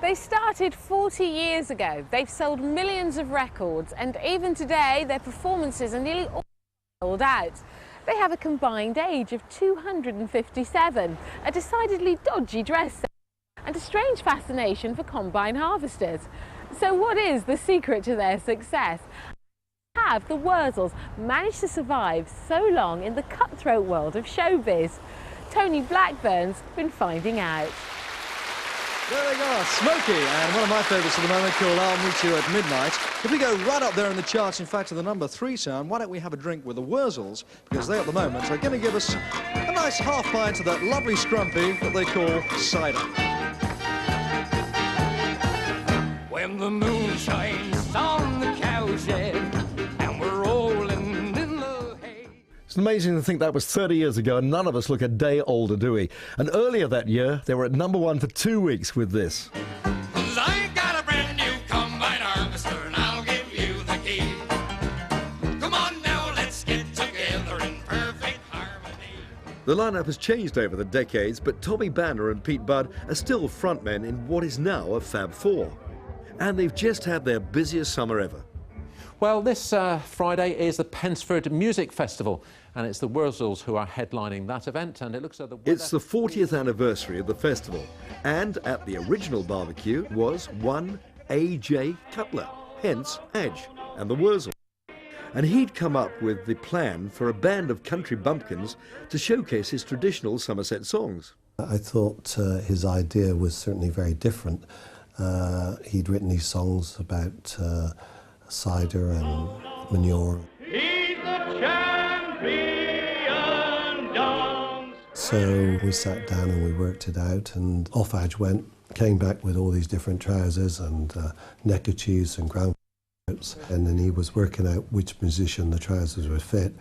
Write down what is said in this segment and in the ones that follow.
They started 40 years ago. They've sold millions of records, and even today their performances are nearly all sold out. They have a combined age of 257, a decidedly dodgy dress sense, and a strange fascination for combine harvesters. So what is the secret to their success? Have the Wurzels managed to survive so long in the cutthroat world of showbiz? Tony Blackburn's been finding out. There they go, Smokey, and one of my favourites at the moment called I'll Meet You at Midnight. If we go right up there in the charts, in fact, to the number 3 sound, why don't we have a drink with the Wurzels, because they at the moment are going to give us a nice half pint of that lovely scrumpy that they call cider. When the moon shines on the cowshed and we're rolling in the hay. It's amazing to think that was 30 years ago and none of us look a day older, do we? And earlier that year, they were at #1 for 2 weeks with this. 'Cause I got a brand new combine harvester and I'll give you the key. Come on now, let's get together in perfect harmony. The lineup has changed over the decades, but Tommy Banner and Pete Budd are still frontmen in what is now a Fab Four. And they've just had their busiest summer ever. Well, this Friday is the Pensford Music Festival, and it's the Wurzels who are headlining that event, and it looks like the weather... It's the 40th anniversary of the festival, and at the original barbecue was one A.J. Cutler, hence Adge and the Wurzels. And he'd come up with the plan for a band of country bumpkins to showcase his traditional Somerset songs. I thought his idea was certainly very different. He'd written these songs about cider and manure. He's the champion dance. So we sat down and we worked it out, and off Adge went, came back with all these different trousers and neckerchiefs and ground coats, and then he was working out which musician the trousers would fit.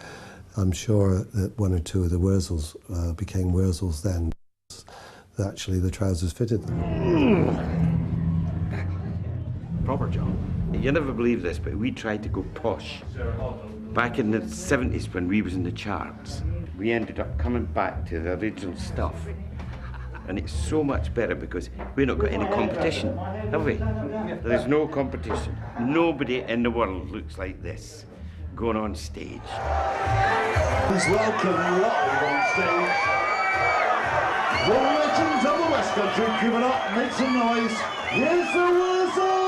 I'm sure that one or two of the Wurzels became Wurzels then. Actually, the trousers fitted them. Proper job. You'll never believe this, but we tried to go posh. Back in the 70s when we was in the charts, we ended up coming back to the original stuff. And it's so much better because we've not got any competition, have we? There's no competition. Nobody in the world looks like this going on stage. Please welcome live on stage the legends of the West Country. Give it up, make some noise. Here's the Wurzels!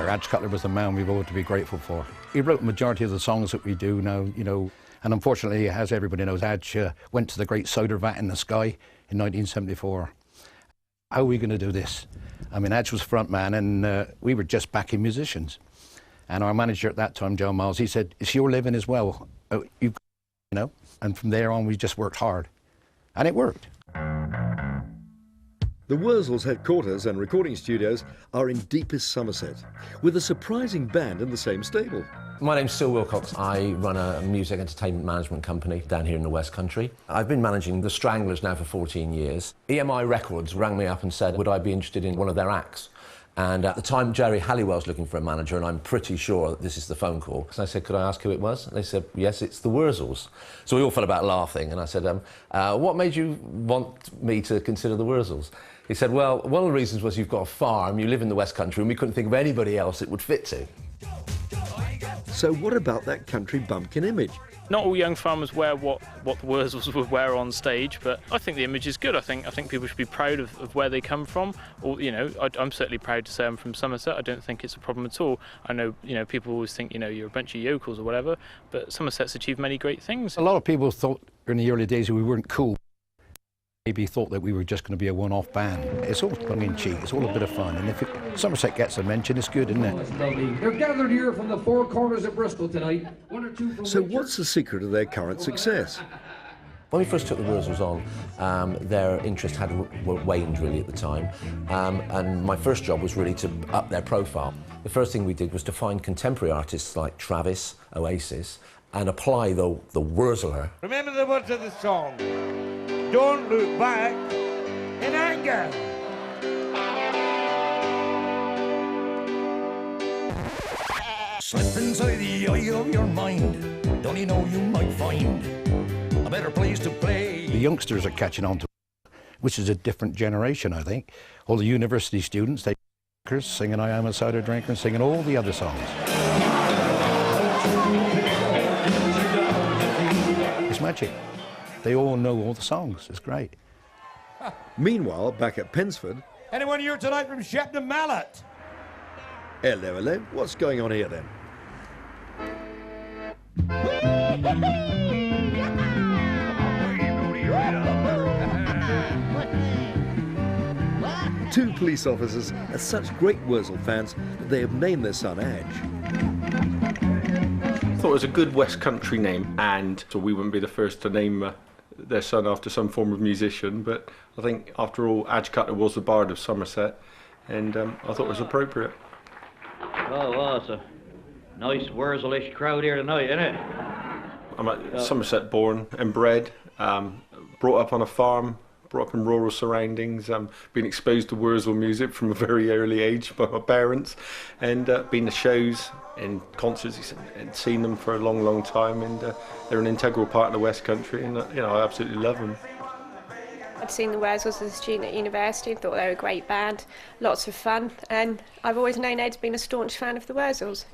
Adge Cutler was the man we've all to be grateful for. He wrote the majority of the songs that we do now, you know, and unfortunately, as everybody knows, Adge went to the great soda vat in the sky in 1974. How are we going to do this? I mean, Adge was front man, and we were just backing musicians. And our manager at that time, Joe Miles, he said, "It's your living as well, you know." And from there on, we just worked hard, and it worked. The Wurzels' headquarters and recording studios are in deepest Somerset, with a surprising band in the same stable. My name's Sil Wilcox. I run a music entertainment management company down here in the West Country. I've been managing the Stranglers now for 14 years. EMI Records rang me up and said, would I be interested in one of their acts? And at the time, Jerry Halliwell's looking for a manager, and I'm pretty sure that this is the phone call. So I said, could I ask who it was? And they said, yes, it's the Wurzels. So we all fell about laughing, and I said, what made you want me to consider the Wurzels? He said, well, one of the reasons was you've got a farm, you live in the West Country, and we couldn't think of anybody else it would fit to. So what about that country bumpkin image? Not all young farmers wear what the Wurzels would wear on stage, but I think the image is good. I think people should be proud of where they come from. Or, you know, I'm certainly proud to say I'm from Somerset. I don't think it's a problem at all. I know, you know, people always think, you know, you're a bunch of yokels or whatever, but Somerset's achieved many great things. A lot of people thought in the early days we weren't cool. Maybe thought that we were just going to be a one-off band. It's all tongue-in-cheek, it's all a bit of fun, and if Somerset gets a mention, it's good, isn't it? They're gathered here from the four corners of Bristol tonight. One or two from So what's the secret of their current success? When we first took the Wurzels on, their interest had waned really at the time, and my first job was really to up their profile. The first thing we did was to find contemporary artists like Travis, Oasis, and apply the Wurzeler. Remember the words of the song. Don't look back in anger. Slip inside the eye of your mind. Don't you know you might find a better place to play. The youngsters are catching on to it, which is a different generation, I think. All the university students, they singing I Am a Cider Drinker and singing all the other songs. It's magic. They all know all the songs. It's great. Meanwhile, back at Pensford... Anyone here tonight from Shepton Mallet? Hello, hello. What's going on here then? Two police officers are such great Wurzel fans that they have named their son Edge. I thought it was a good West Country name, and so we wouldn't be the first to name their son after some form of musician, but I think after all Adge Cutler was the bard of Somerset, and I thought it was appropriate. Oh, it's a nice Wurzelish crowd here tonight, isn't it? I'm a Somerset born and bred, brought up on a farm, brought up in rural surroundings, been exposed to Wurzel music from a very early age by my parents, and been to shows and concerts and seen them for a long, long time, and they're an integral part of the West Country, and you know, I absolutely love them. I'd seen the Wurzels as a student at university and thought they were a great band, lots of fun, and I've always known Ed's been a staunch fan of the Wurzels.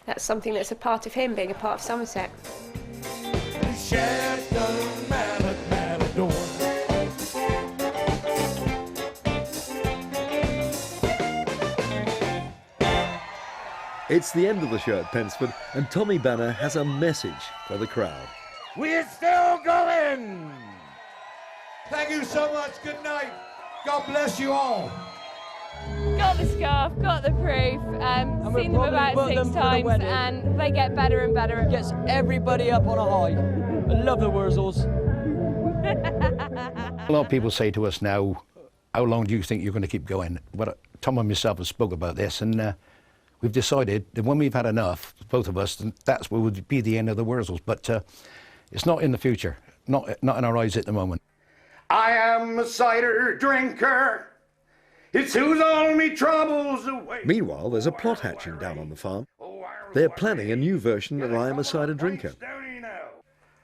That's something that's a part of him, being a part of Somerset. It's the end of the show at Pensford, and Tommy Banner has a message for the crowd. We're still going! Thank you so much. Good night. God bless you all. Got the scarf, got the proof, seen them about 6 times, and they get better and better. Gets everybody up on a high. I love the Wurzels. A lot of people say to us now, how long do you think you're going to keep going? Well, Tom and myself have spoke about this, and we've decided that when we've had enough, both of us, that's what would be the end of the Wurzels. But it's not in the future, not in our eyes at the moment. I am a cider drinker. It soothes all me troubles away. Meanwhile, there's a plot hatching down on the farm. They're planning a new version of I Am a Cider Drinker.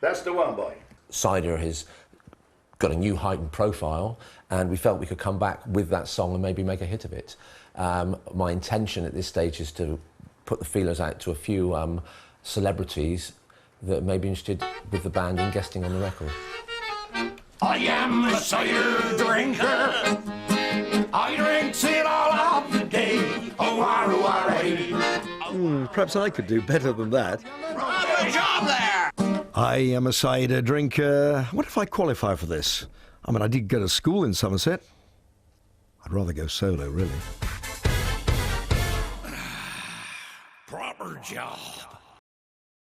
That's the one, boy. Cider has got a new height and profile, and we felt we could come back with that song and maybe make a hit of it. My intention at this stage is to put the feelers out to a few celebrities that may be interested with the band in guesting on the record. I am a cider drinker. I drinks it all of the day. Perhaps I could do better than that. Good job there. I am a cider drinker. What if I qualify for this? I mean, I did go to school in Somerset. I'd rather go solo, really. Proper job.